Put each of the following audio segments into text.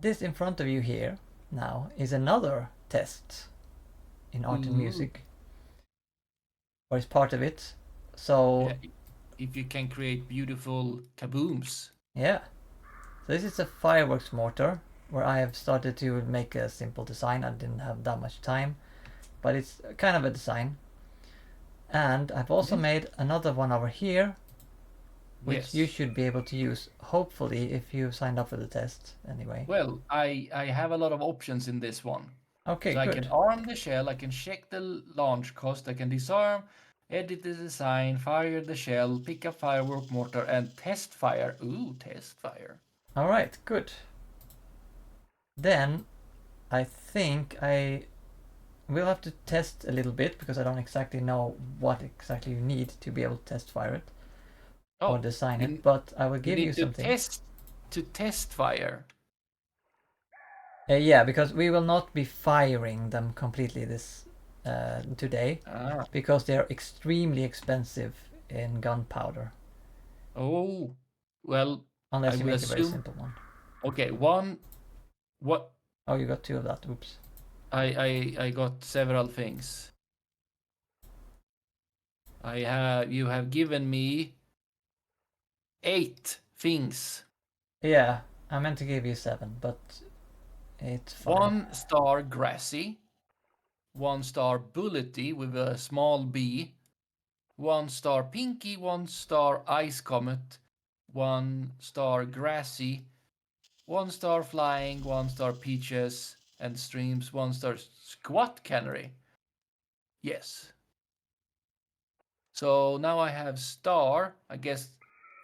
this in front of you here now is another test in art and music, or is part of it. So Yeah, if you can create beautiful kabooms. yeah, so this is a fireworks mortar where I have started to make a simple design. I didn't have that much time, but it's kind of a design. And I've also made another one over here, which you Yes. should be able to use, hopefully, if you signed up for the test anyway. Well, I have a lot of options in this one. Okay, So I can good. arm the shell, I can check the launch cost, I can disarm, edit the design, fire the shell, pick up firework mortar, and test fire. Ooh, test fire. All right, good. Then I think I will have to test a little bit because I don't exactly know what exactly you need to be able to test fire it or Oh, design it, you, but I will you give you need something. to test fire. Yeah, because we will not be firing them completely this today Ah. because they are extremely expensive in gunpowder. Oh, well, I Unless you will make a very assume. simple one. Okay, one. What Oh, you got two of that. Oops. I got several things. You have given me 8 things. Yeah, I meant to give you 7, but it's fine. 1 star grassy, 1 star bullety with a small b, 1 star pinky, 1 star ice comet, 1 star grassy, 1 star flying, 1 star peaches and streams, 1 star squat cannery. Yes. So now I have star. I guess.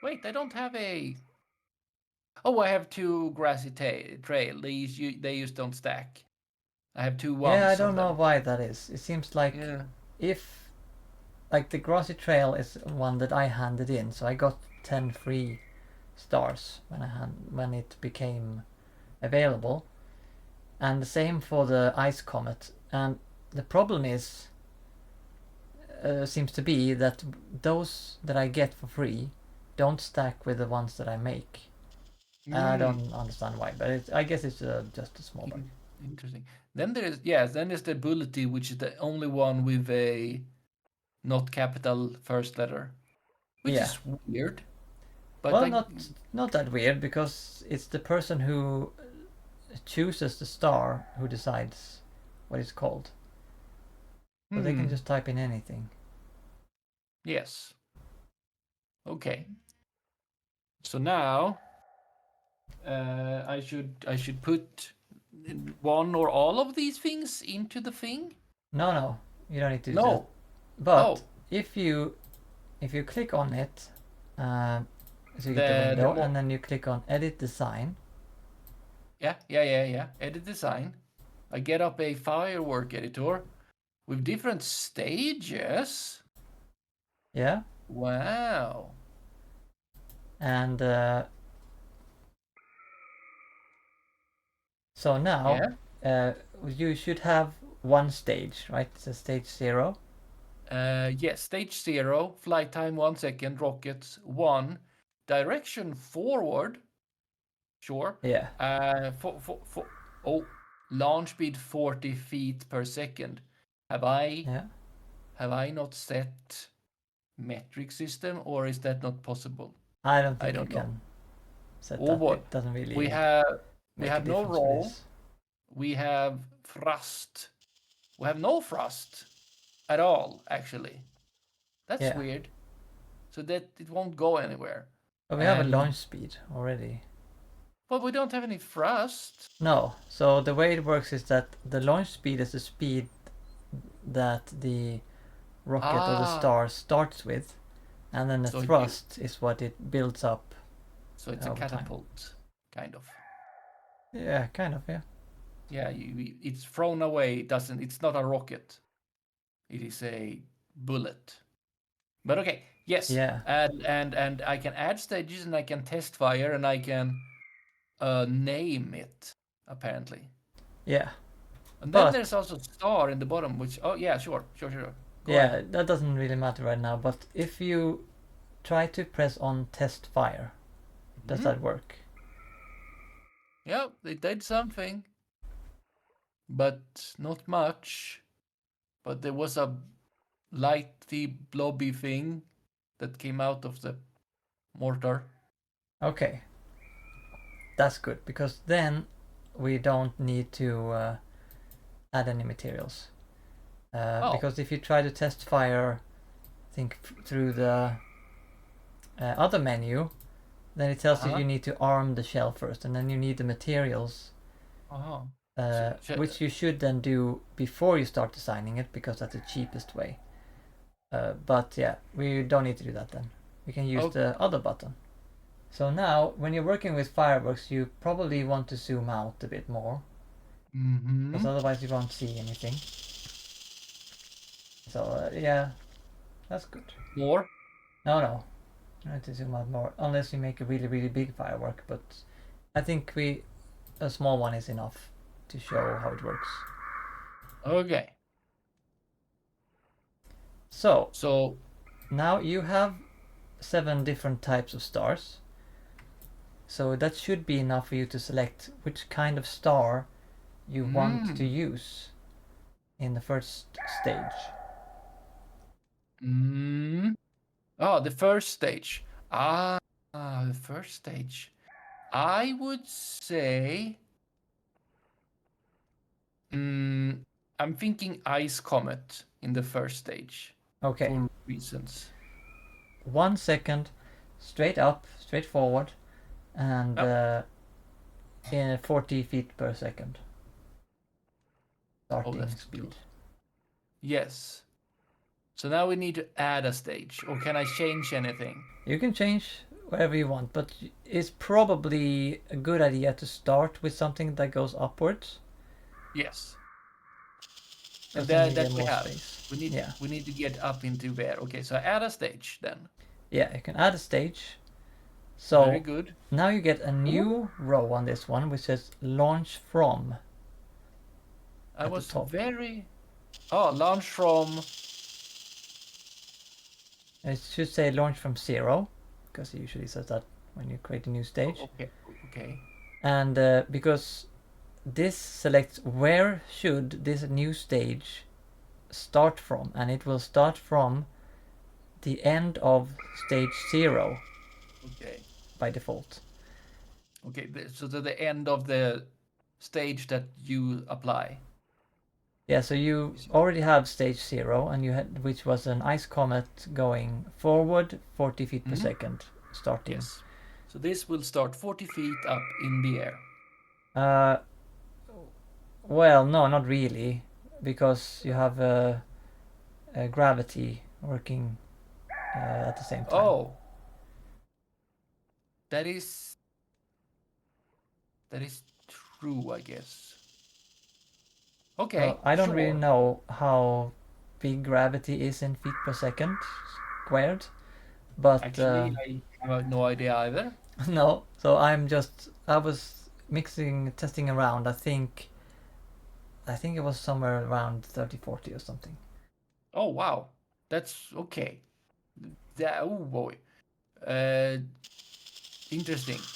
Wait, I don't have a. Oh, I have 2 grassy trail. They just don't stack. I have two Yeah, I ones of don't know them. why that is. It seems like Yeah. if like the grassy trail is one that I handed in, so I got 10 free stars when it became available, and the same for the ice comet. And the problem is seems to be that those that I get for free don't stack with the ones that I make. I Hmm. don't understand why, but I guess it's just a small bug. Interesting. Then there is yes. Then there's the ability, which is the only one with a not capital first letter, which Yeah. is weird. But Well, I. not that weird because it's the person who chooses the star who decides what it's called. So they can Hmm. just type in anything. Yes. Okay. So now I should put one or all of these things into the thing. No, no, you don't need to do that. No. But Oh, if you click on it, uh, so you get the the window, more. and then you click on Edit Design. Yeah. Edit design. I get up a firework editor with different stages. Yeah, Wow. and so now Yeah. uh, you should have one stage, right? It's a stage 0. Yes. Stage 0. Flight time 1 second. Rockets 1. Direction forward. Sure. Yeah, For oh, launch speed 40 feet per second. Have I yeah. have I not set metric system, or is that not possible? I don't I think you don't know. can set Oh that. boy, It doesn't we really have we make a have no difference for roll. this. We have thrust. We have no thrust at all. Actually, that's Yeah, weird. So that it won't go anywhere. but we have a And launch speed already. but we don't have any thrust. No, so the way it works is that the launch speed is the speed that the rocket or the Ah, star starts with, and then the so you thrust is what it builds up so it's a over time. catapult, kind of. Yeah, kind of, yeah. Yeah, it's thrown away. It doesn't. It's not a rocket. It is a bullet. But okay, yes, Yeah, and I can add stages and I can test fire and I can name it apparently. yeah. And then But, there's also star in the bottom, which oh yeah, sure. Go ahead. yeah, that doesn't really matter right now. But if you try to press on test fire, does Hmm? that work? Yeah, they did something, but not much. But there was a lighty, blobby thing that came out of the mortar. Okay, that's good because then we don't need to add any materials. Oh, Because if you try to test fire, I think through the other menu, then it tells you uh-huh, you need to arm the shell first, and then you need the materials, uh-huh. Sh- sh- which you should then do before you start designing it because that's the cheapest way. But yeah, we don't need to do that then. We can use oh, the other button. So now, when you're working with fireworks, you probably want to zoom out a bit more, because mm-hmm. otherwise you won't see anything. So yeah, that's good. More. No, you don't need to zoom out more, unless you make a really, really big firework, but I think a small one is enough to show how it works. Okay. So So, now you have 7 different types of stars. So that should be enough for you to select which kind of star you want to mm, use in the first stage. mm. Oh, the first stage. The first stage. I would say, mm, I'm thinking Ice Comet in the first stage Okay, for reasons. 1 second, straight up, straight forward, and Yep. in 40 feet per second Oh, starting that's speed. good. Yes. So now we need to add a stage, or can I change anything? You can change whatever you want, but it's probably a good idea to start with something that goes upwards, Yes. And because then you that get we more have. space. We need Yeah, we need to get up into there. Okay, so add a stage then. yeah, you can add a stage. Very So good. now you get a Ooh. new row on this one, which says launch from I at the was top. very launch from. It should say launch from 0, because it usually says that when you create a new stage. Okay, okay. And because this selects where should this new stage start from, and it will start from the end of stage 0 Okay. by default. Okay, so to the end of the stage that you apply. Yeah, so you already have stage 0, and you had, which was an ice comet going forward 40 feet per Mhm. second starting. Yes. So this will start 40 feet up in the air. Uh, well, no, not really, because you have gravity working at the same time. Oh, that is that is true, I guess. So Okay, I don't really sure. know how big gravity is in feet per second squared, but Actually, I have no idea either. no. So I was testing around. I think it was somewhere around 30, 40 or something. Oh, wow. That's okay. Oh boy. Uh, interesting.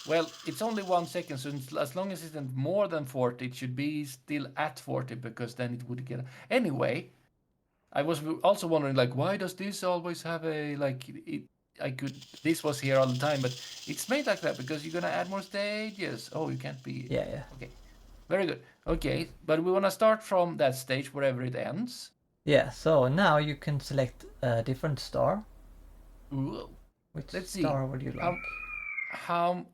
Well, it's only 1 second, so as long as it isn't more than 40, it should be still at 40 because then it would get. Anyway, I was also wondering, like, why does this always have a like? I could. This was here all the time, but it's made like that because you're gonna add more stages. Oh, you can't be. Yeah, yeah, Okay, very good. Okay, but we wanna start from that stage wherever it ends. yeah. So now you can select a different star. Ooh. Which Let's see. star would you How like? how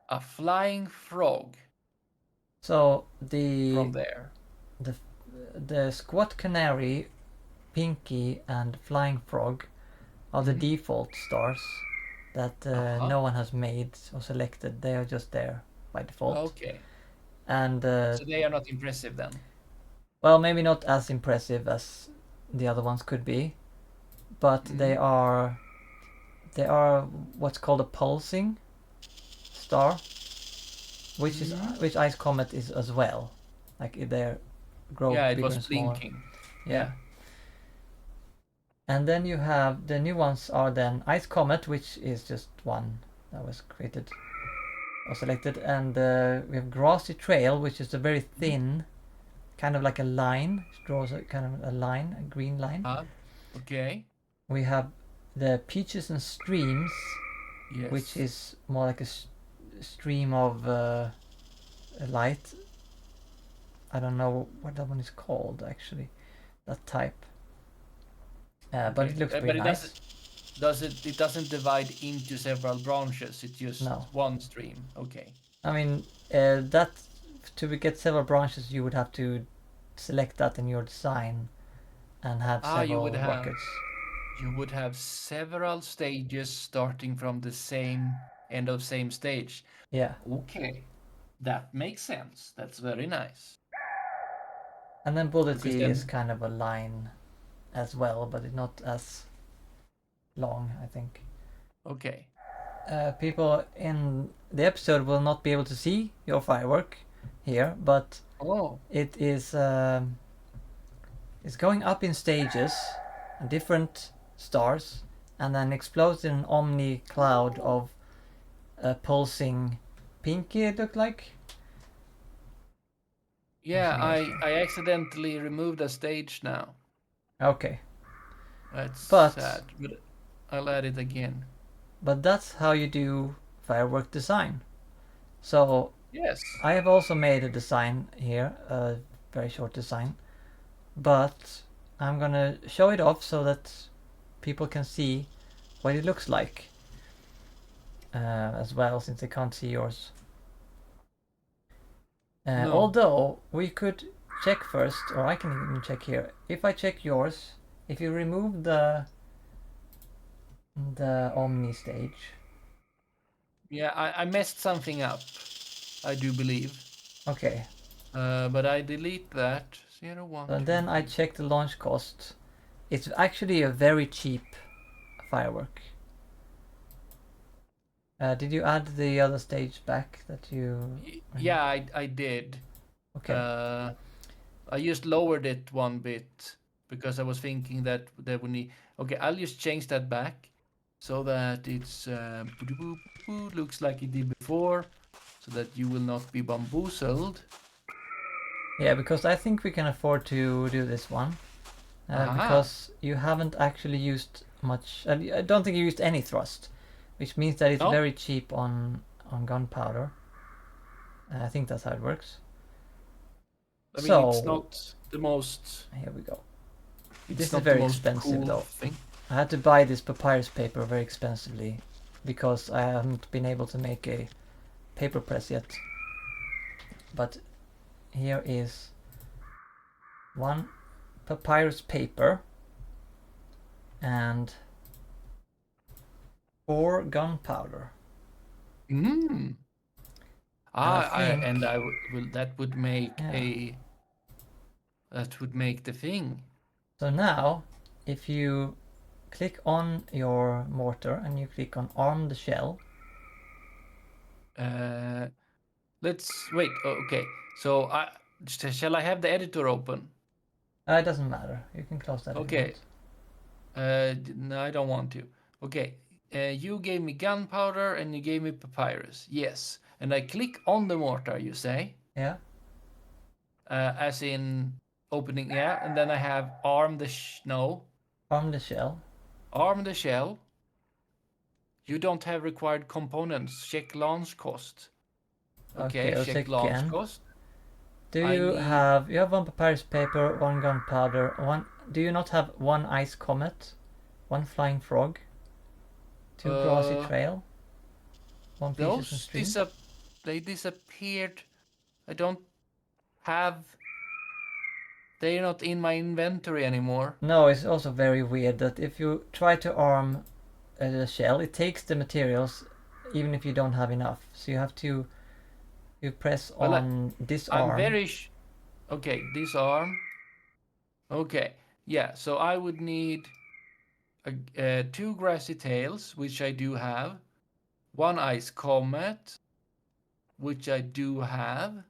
a flying frog So from there. the the squat canary, pinky, and flying frog are the Mm-hmm. default stars that Uh-huh. no one has made or selected. They are just there by default. Okay. And So they are not impressive then. well, maybe not as impressive as the other ones could be, but Mm-hmm. they are what's called a pulsing star, Mm-hmm. which Ice Comet is as well. Like they grow Yeah, it bigger was and smaller. blinking. Yeah. Yeah. And then you have the new ones are then Ice Comet, which is just one that was created or selected, and we have Grassy Trail, which is a very thin, kind of like a line. It draws a kind of a line, a green line. Okay. We have the Peaches and Streams, Yes. which is more like a stream of light. I don't know what that one is called actually, that type. But it looks pretty nice. It doesn't divide into several branches. It's just No. one stream. Okay. I mean, that to get several branches, you would have to select that in your design and have several rockets. You would have several stages starting from the same end of same stage. Yeah. Okay. That makes sense. That's very nice. And then Bullety Because then- is kind of a line as well, but it's not as long, I think. Okay. People in the episode will not be able to see your firework here, but Oh. it is it's going up in stages, different stars, and then explodes in an omni cloud of pulsing pinky. It looked like. Yeah, Awesome. I accidentally removed a stage now. Okay. That's But- sad. But I'll add it again. But that's how you do firework design. So Yes. I have also made a design here, a very short design, but I'm gonna show it off so that people can see what it looks like as well, since they can't see yours. No. Although we could check first, or I can even check here. If I check yours, if you remove the Omni stage, Yeah, I messed something up. I do believe. okay, But I delete that. 0, 1, and 2, then I 3. check the launch cost. It's actually a very cheap firework. Did you add the other stage back that you? Yeah, I did. Okay. I just lowered it one bit because I was thinking that they would need. Okay, I'll just change that back so that it's looks like it did before, so that you will not be bamboozled. Yeah, because I think we can afford to do this one. Aha. Because you haven't actually used much. I don't think you used any thrust, which means that it's No. very cheap on gunpowder. I think that's how it works. I mean, So- it's not the most. Here we go. It's This is not very the most expensive, cool though. thing. I had to buy this papyrus paper very expensively because I haven't been able to make a paper press yet. But here is one papyrus paper and 4 gunpowder. Mm. think- And I will. That would make Yeah. That would make the thing. So now, if you click on your mortar and you click on arm the shell, Let's wait. Okay. So shall I have the editor open? it doesn't matter. You can close that if you Okay. want. No, I don't want to. Okay. You gave me gunpowder and you gave me papyrus. Yes. And I click on the mortar, you say? Yeah. As in opening, yeah. And then I have arm the Arm the shell. arm the shell. You don't have required components. Check launch cost. Okay, I'll check check launch again. cost. Do I you need- have 1 papyrus paper, 1 gunpowder, 1? Do you not have 1 ice comet, 1 flying frog, 2 grassy trail, 1 peaches and Those stream? they disappeared. I don't have. They're not in my inventory anymore. No, it's also very weird that if you try to arm the shell, it takes the materials even if you don't have enough. So you have to press Well, on disarm. I'm very. Okay, disarm. Okay, yeah. So I would need 2 grassy tails, which I do have. 1 ice comet, which I do have.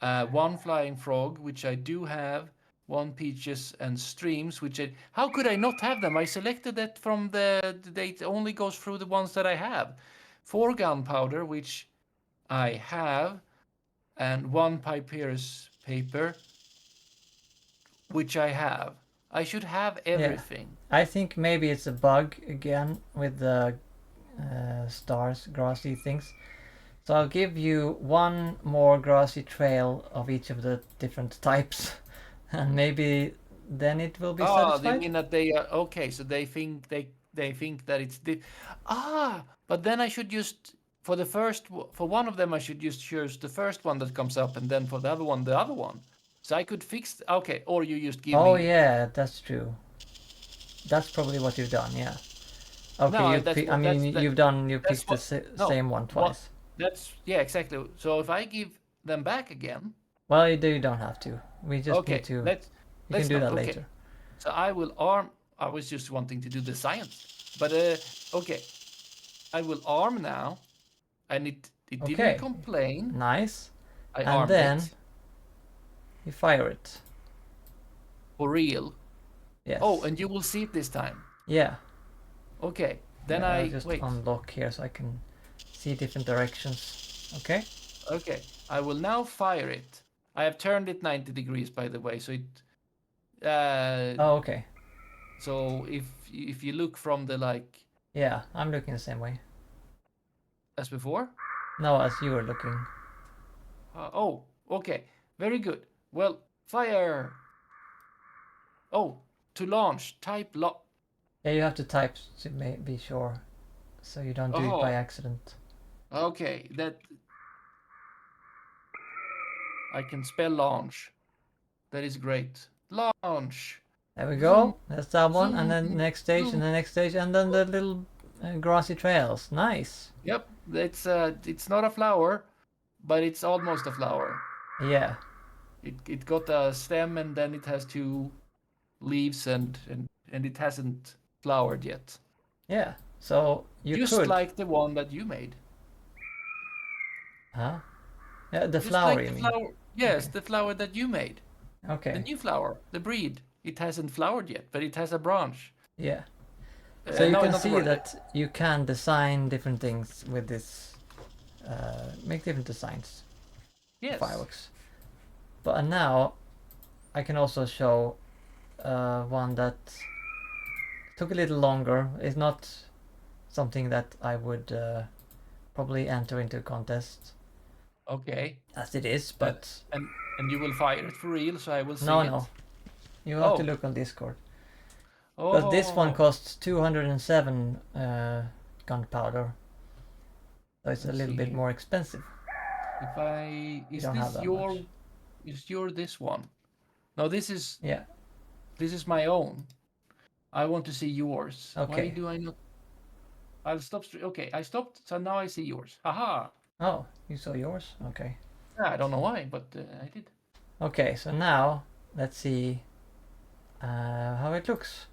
1 flying frog, which I do have. 1 peaches and streams, which how could I not have them? I selected that from it only goes through the ones that I have. 4 gunpowder, which I have, and 1 papyrus paper, which I have. I should have everything. I think maybe it's a bug again with the stars, grassy things. So I'll give you 1 more grassy trail of each of the different types, and maybe then it will be They satisfied. mean that they are okay. So they think that it's but then I should just for one of them I should just choose the first one that comes up, and then for the other one. So I could fix. Okay, or you just give Oh me. yeah, that's true. That's probably what you've done. Yeah. Okay, No, you that's pick, I what mean you that's picked the what no same one what twice. that's yeah exactly. So if I give them back again. Well, you don't have to. We just need Okay, to. You can let's do not. that Okay, later. so I will arm. I was just wanting to do the science, but okay, I will arm now, and it didn't Okay. complain. Nice. I And armed then it you fire it. for real. Yes. Oh, and you will see it this time. Yeah. Okay, then I'll I just wait. unlock here so I can see different directions. Okay. Okay, I will now fire it. I have turned it 90 degrees, by the way, so it. Oh, okay. So if you look from the like Yeah, I'm looking the same way. as before. No, as you were looking. Oh, okay, very good. Well, fire. Oh, to launch, type Yeah, you have to type to be sure, so you don't do it by Oh, accident. okay. That I can spell launch. That is great. Launch. There we Zoom, go. That's that one, and then zoom, next stage, and zoom. the next stage, and then the little grassy trails. Nice. Yep, it's not a flower, but it's almost a flower. Yeah. It got a stem, and then it has 2 leaves, and it hasn't flowered yet. Yeah. So you Just could. like the one that you made. Huh? Yeah, the Just flower, like you the mean? flower. Yes, Okay. the flower that you made. The Okay. new flower, the breed. It hasn't flowered yet, but it has a branch. Yeah. So you No, can not the see branch. that you can design different things with this. Make different designs. Yes. Fireworks. But now I can also show one that took a little longer. It's not something that I would probably enter into a contest Okay. as it is, but And you will fire it for real, so I will see no, it. no. You have to Oh. look on Discord. Oh. But this one costs 207 gunpowder. So it's a Let's little see bit here. more expensive. If I You is don't have this that your much. is your this one? No, this is Yeah. my own. I want to see yours. Why Okay. do I not? I'll stop. Okay, I stopped. So now I see yours. Haha. Oh, you saw yours? Okay. Yeah, I don't know why, but I did. Okay, so now let's see how it looks.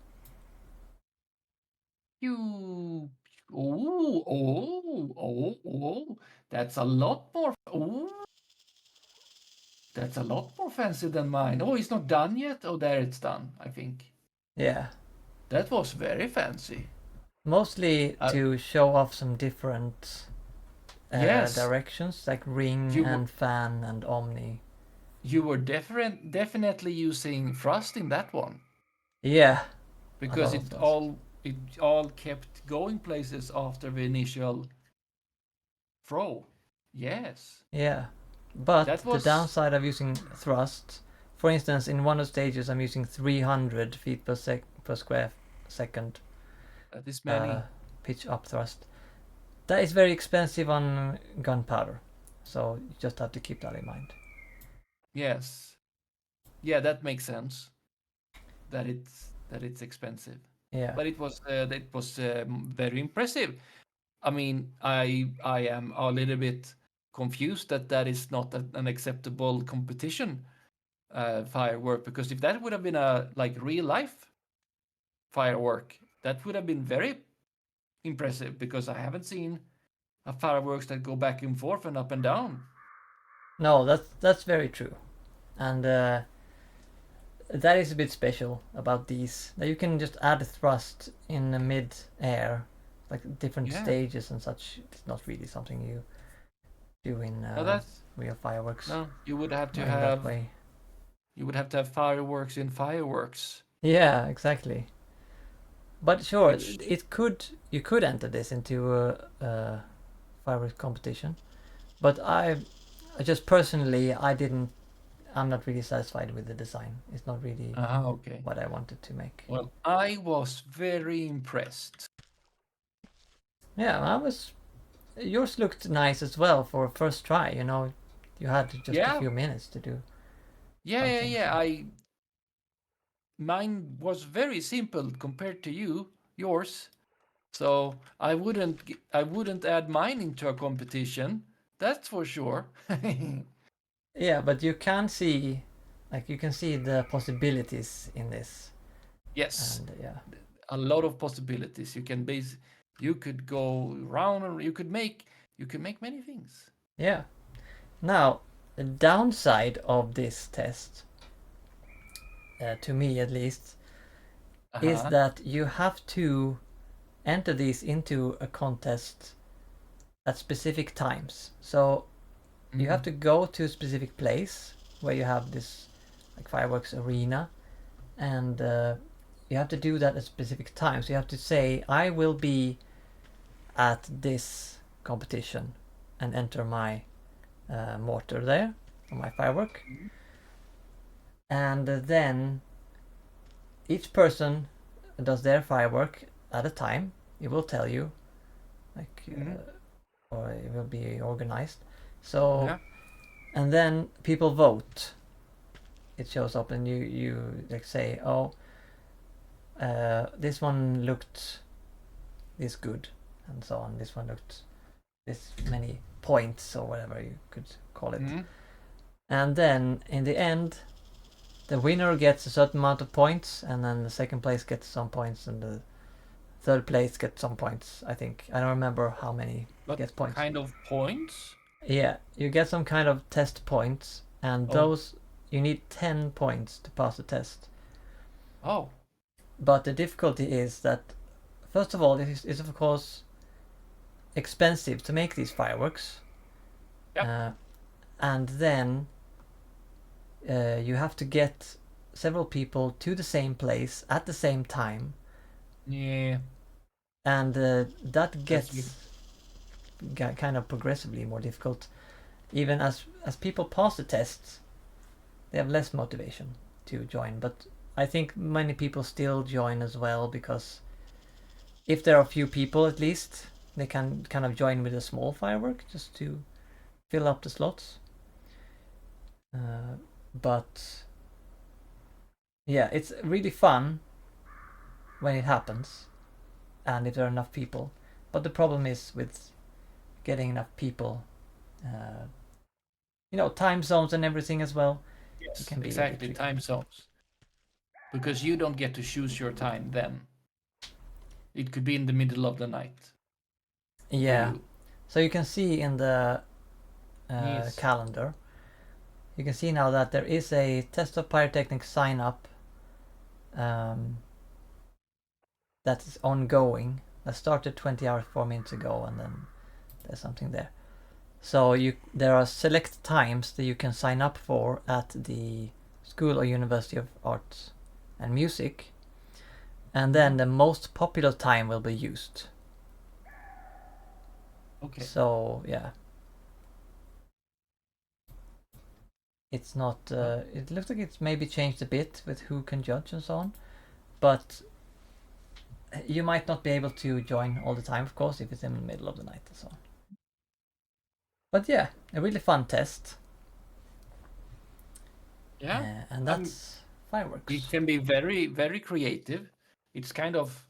You. Oh. That's a lot more. Oh. That's a lot more fancy than mine. Oh, it's not done yet? Oh, there it's done, I think. Yeah. That was very fancy. Mostly to show off some different Yes. directions, like ring You and fan and omni. You were definitely using thrust in that one. Yeah. Because lot of it all kept going places after the initial throw. Yes. Yeah. But That the was downside of using thrust, for instance, in one of the stages I'm using 300 feet per square second this many. pitch up thrust. That is very expensive on gunpowder, so you just have to keep that in mind. Yes. Yeah, that makes sense. That it's expensive. Yeah. But it was very impressive. I mean, I am a little bit confused that is not an acceptable competition firework, because if that would have been a like real life firework, that would have been very impressive, because I haven't seen a fireworks that go back and forth and up and down. No, that's very true, and that is a bit special about these. That you can just add thrust in the mid-air, like different Yeah. stages and such. It's not really something you do in No, that's real fireworks no. You would have to in that have way. fireworks in fireworks, Yeah, exactly. But sure, which it could you could enter this into a fireworks competition. But I just personally, I didn't. I'm not really satisfied with the design. It's not really okay. what I wanted to make. Well, I was very impressed. Yeah, I was. Yours looked nice as well for a first try. You know, you had just a Yeah, few minutes to do yeah, yeah, something. yeah. So Mine was very simple compared to yours. So I wouldn't add mine into a competition. That's for sure. yeah, but you can see, like you can see the possibilities in this, Yes, and yeah, a lot of possibilities. You could go round and you could make many things. yeah. Now, the downside of this test, to me at least, is Uh-huh. that you have to enter these into a contest at specific times. So you have Mm. to go to a specific place where you have this like fireworks arena, and you have to do that at specific times. So you have to say, "I will be at this competition," and enter my mortar there, or my firework, Mm. and then each person does their firework at a time. It will tell you, like, Mm. or it will be organized. So, Yeah. and then people vote. It shows up, and you like say, oh, this one looked this good, and so on. This one looked this many points, or whatever you could call it. Mm. And then in the end, the winner gets a certain amount of points, and then the second place gets some points, and the third place gets some points. I think I don't remember how many What gets points. kind of points? Yeah, you get some kind of test points, and Oh. those you need 10 points to pass the test. Oh. But the difficulty is that, first of all, it is of course expensive to make these fireworks. Yep. And then you have to get several people to the same place at the same time, Yeah. and that That's gets kind of progressively more difficult. Even as people pass the tests, they have less motivation to join. But I think many people still join as well, because if there are a few people at least, they can kind of join with a small firework just to fill up the slots. But yeah, it's really fun when it happens, and if there are enough people. But the problem is with getting enough people. Uh, time zones and everything as well. It yes, can be a bit exactly. tricky. Time zones. Because you don't get to choose your time then. It could be in the middle of the night for Yeah. you. So you can see in the Yes. calendar, you can see now that there is a test of pyrotechnics sign up um, that is ongoing. That started 20 hours 4 minutes ago, and then there's something there. So there are select times that you can sign up for at the School or University of Arts and Music, and then the most popular time will be used. Okay. So yeah, it's not. It looks like it's maybe changed a bit with who can judge and so on, but you might not be able to join all the time, of course, if it's in the middle of the night and so on. But yeah, a really fun test, Yeah. and Um, that's it fireworks. can be very, very creative. It's kind of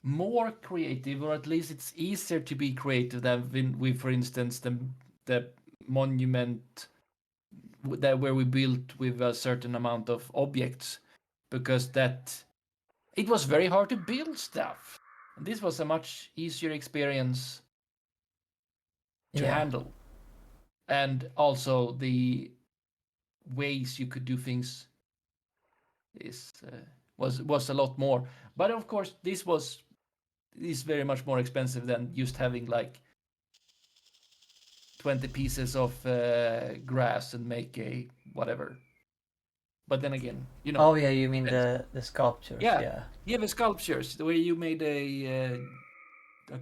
more creative, or at least it's easier to be creative than with, for instance, the monument that where we built with a certain amount of objects, because that it was very hard to build stuff. And this was a much easier experience to Yeah, handle, and also the ways you could do things was a lot more. But of course, this is very much more expensive than just having like 20 pieces of grass and make a whatever. But then again, Oh yeah, you mean depends. the sculptures? Yeah, Yeah. you have a sculptures the way you made a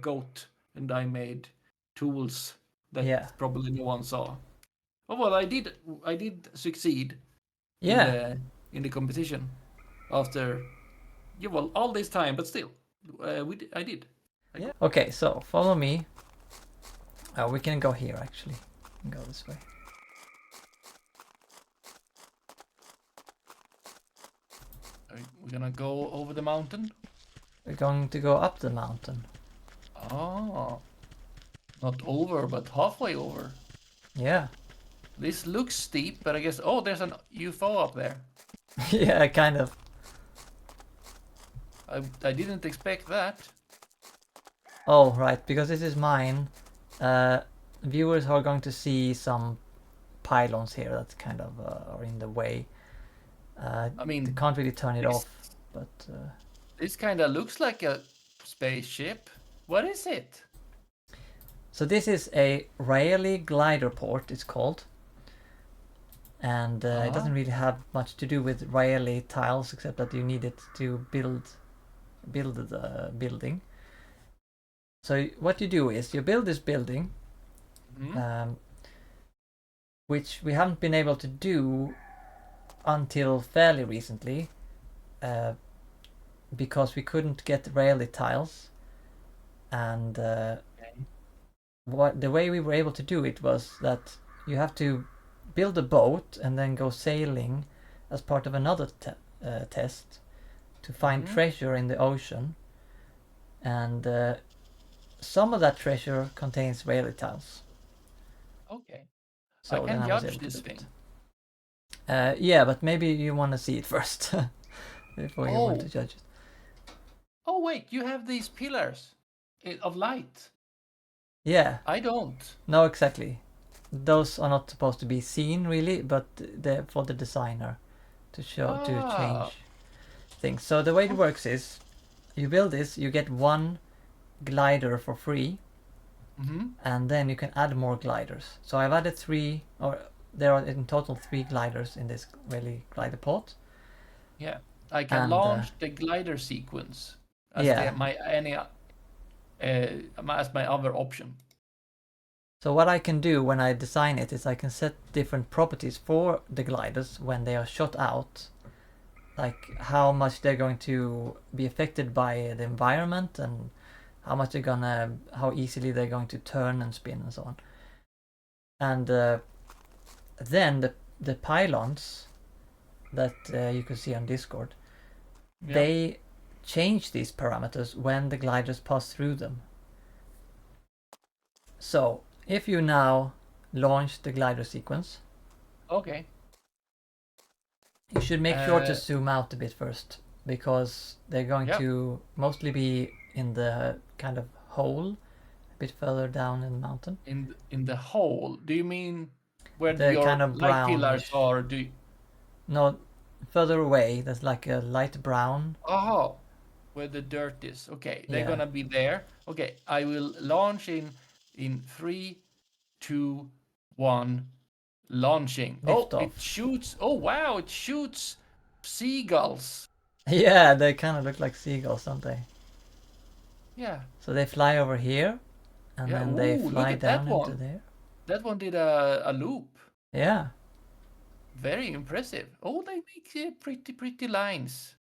goat and I made tools that Yeah. probably no one saw. Oh well, I did succeed in Yeah. the competition after well all this time, but still, I did. Yeah. Okay, so follow me. We can go here actually. Go this way. We're gonna go over the mountain. We're going to go up the mountain. Oh, not over, but halfway over. Yeah. This looks steep, but I guess there's an UFO up there. Yeah, kind of. I didn't expect that. Oh, right, because this is mine. Viewers are going to see some pylons here that kind of are in the way. I They mean, can't really turn it this- off, but this kind of looks like a spaceship. What is it? so this is a Rayleigh glider port, it's called. And it doesn't really have much to do with Rayleigh tiles, except that you need it to build the building. So what you do is you build this building, which we haven't been able to do until fairly recently, because we couldn't get Rayleigh tiles, and the way we were able to do it was that you have to build a boat and then go sailing as part of another test to find treasure in the ocean, and some of that treasure contains Rayleigh tiles. Okay. So I can then was judge able to this do thing. it. Yeah, but maybe you want to see it first before you want to judge it. Oh wait, you have these pillars of light. Yeah. I don't. No, exactly. Those are not supposed to be seen really, but they're for the designer to show to change things. So the way it works is, you build this, you get one glider for free, and then you can add more gliders. So I've added 3, or there are in total 3 gliders in this Rayleigh glider pot. Yeah, I can launch the glider sequence as my other option. So what I can do when I design it is I can set different properties for the gliders when they are shot out, like how much they're going to be affected by the environment and how easily they're going to turn and spin and so on. And then the pylons that you can see on Discord, they change these parameters when the gliders pass through them. So if you now launch the glider sequence, okay, you should make sure to zoom out a bit first, because they're going to mostly be in the kind of hole a bit further down in the mountain. In the hole? Do you mean where the your kind of light pillars are? No, further away. There's like a light brown. Oh, where the dirt is. Okay, they're gonna be there. Okay, I will launch in 3, 2, 1. Launching. Lift off. It shoots. Oh wow, it shoots seagulls. Yeah, they kind of look like seagulls, don't they? Yeah. So they fly over here, and then they fly down into there. That one did a loop. Yeah. Very impressive. Oh, they make pretty lines.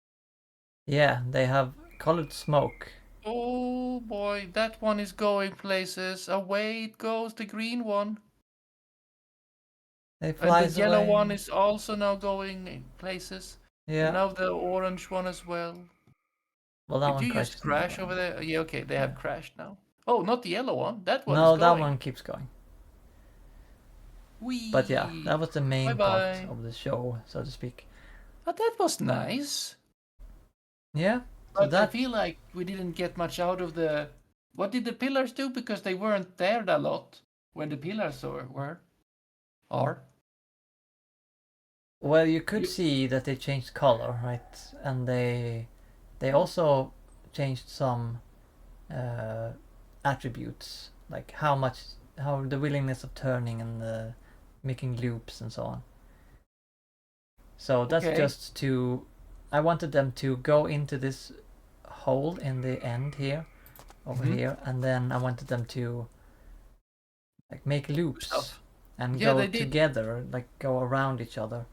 Yeah, they have colored smoke. Oh boy, that one is going places. Away it goes, the green one. They fly. And the yellow one is also now going places. Yeah. And now the orange one as well. Well, that Did one you just crash over there? Yeah, okay, they have crashed now. Oh, not the yellow one. That one is going. No, that one keeps going. Whee! But yeah, that was the main part of the show, so to speak. But that was nice. Yeah. But I feel like we didn't get much out of the... What did the pillars do? Because they weren't there a lot when the pillars were. Are. Well, you could You- see that they changed color, right? And they also changed some attributes, like how the willingness of turning and making loops and so on. So that's Okay. just to, I wanted them to go into this hole in the end here, over Mm-hmm. here, and then I wanted them to like make loops Stuff. and Yeah, go they did. together, like go around each other,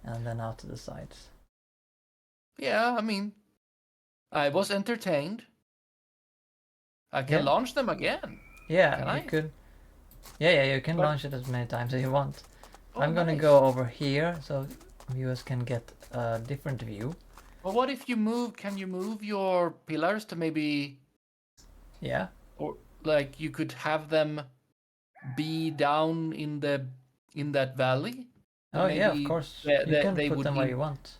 and then out to the sides. Yeah, I mean, I was entertained. I can Yeah, launch them again. yeah, Can you I? could. Yeah, you can But launch it as many times as you want. oh, I'm gonna nice. go over here so viewers can get a different view. But what if you move? Can you move your pillars to maybe, Yeah. or like you could have them be down in that valley, and Oh yeah, of maybe course. You can they put would them where you want.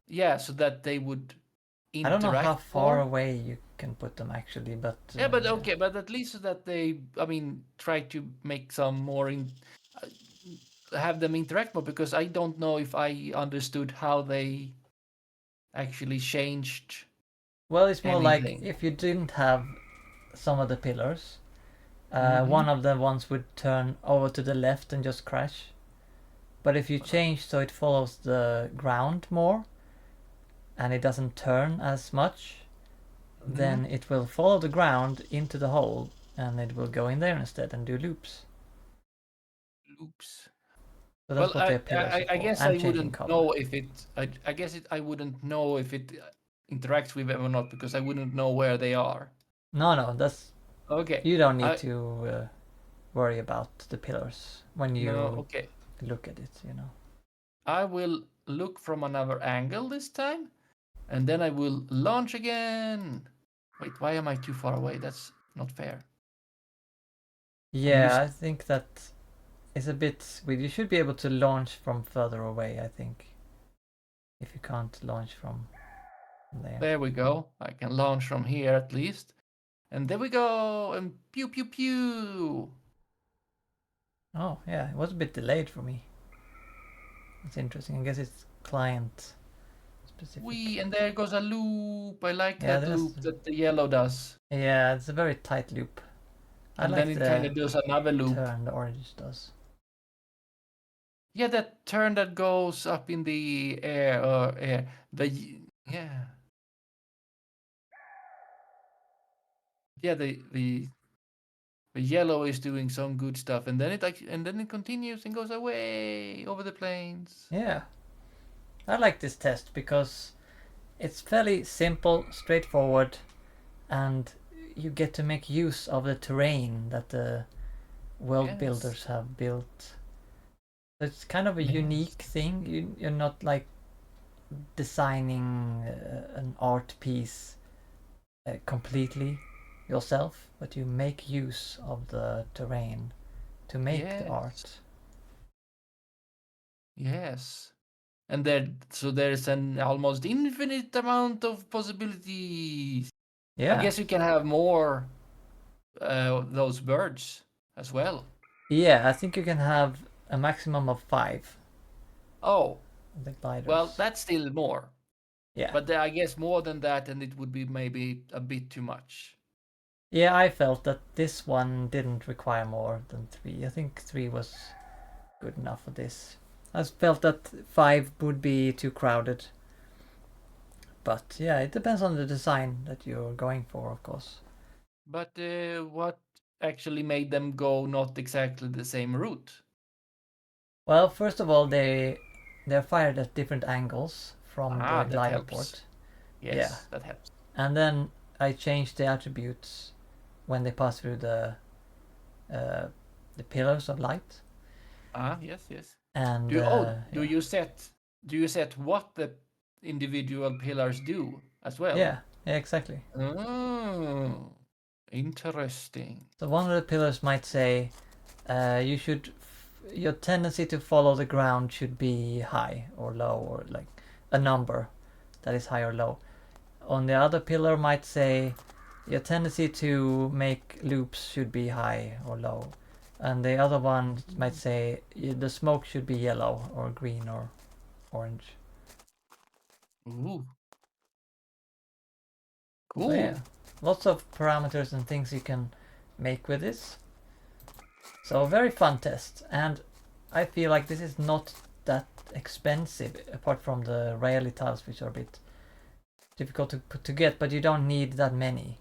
yeah, so that they would I don't know how interact far more. away you can put them actually, but Yeah, but yeah. okay, but at least so that they, I mean, try to make some more uh, have them interact more because I don't know if I understood how they actually changed Well, it's more like anything. if you didn't have some of the pillars, Mm-hmm. one of the ones would turn over to the left and just crash. But if you change so it follows the ground more and it doesn't turn as much, Mm-hmm. then it will follow the ground into the hole and it will go in there instead and do loops. Loops. So that's Well, what their pillars are I for, guess I and changing wouldn't color. know if it. I guess it. I wouldn't know if it interacts with them or not because I wouldn't know where they are. No, that's Okay. you don't need I to worry about the pillars when no. you Okay. look at it. I will look from another angle this time, and then I will launch again. Wait, why am I too far away? That's not fair. I'm Yeah, using. I think that is a bit weird. You should be able to launch from further away, I think, if you can't launch from there. There we go. I can launch from here at least. And there we go. And pew pew pew. Oh, yeah, it was a bit delayed for me. That's interesting. I guess it's client specific. Wee, and there goes a loop. I like Yeah, that there's loop that the yellow does. yeah, it's a very tight loop. I And then like it kind the of does another loop. turn the orange does. Yeah, that turn that goes up in the air. Air. Yeah, yeah. The yellow is doing some good stuff, and then it continues and goes away over the plains. Yeah, I like this test because it's fairly simple, straightforward, and you get to make use of the terrain that the world Yes. builders have built. It's kind of a Yes. unique thing. You're not like designing an art piece completely yourself, but you make use of the terrain to make the Yes. art. Yes. And there, so there's an almost infinite amount of possibilities. I Yeah, guess you can have more those birds as well. yeah. I think you can have a maximum of 5 Oh, of the well, gliders. that's still more. Yeah, But I guess more than that, and it would be maybe a bit too much. yeah. I felt that this one didn't require more than 3. I think 3 was good enough for this. I felt that 5 would be too crowded. But yeah, it depends on the design that you're going for, of course. But what actually made them go not exactly the same route? Well, first of all, they're fired at different angles from Ah, the that glider helps. port. Yeah, Yes, that helps. and then I changed the attributes when they pass through uh, the pillars of light. Ah, yes, yes. And Do yeah, you set what the individual pillars do as well? yeah, exactly. Oh, interesting. So one of the pillars might say, your tendency to follow the ground should be high or low, or like a number that is high or low. On the other pillar might say your tendency to make loops should be high or low. And the other one might say the smoke should be yellow or green or orange. Ooh. So Cool. yeah, lots of parameters and things you can make with this. So very fun test, and I feel like this is not that expensive apart from the Rayleigh tiles, which are a bit difficult to get, but you don't need that many.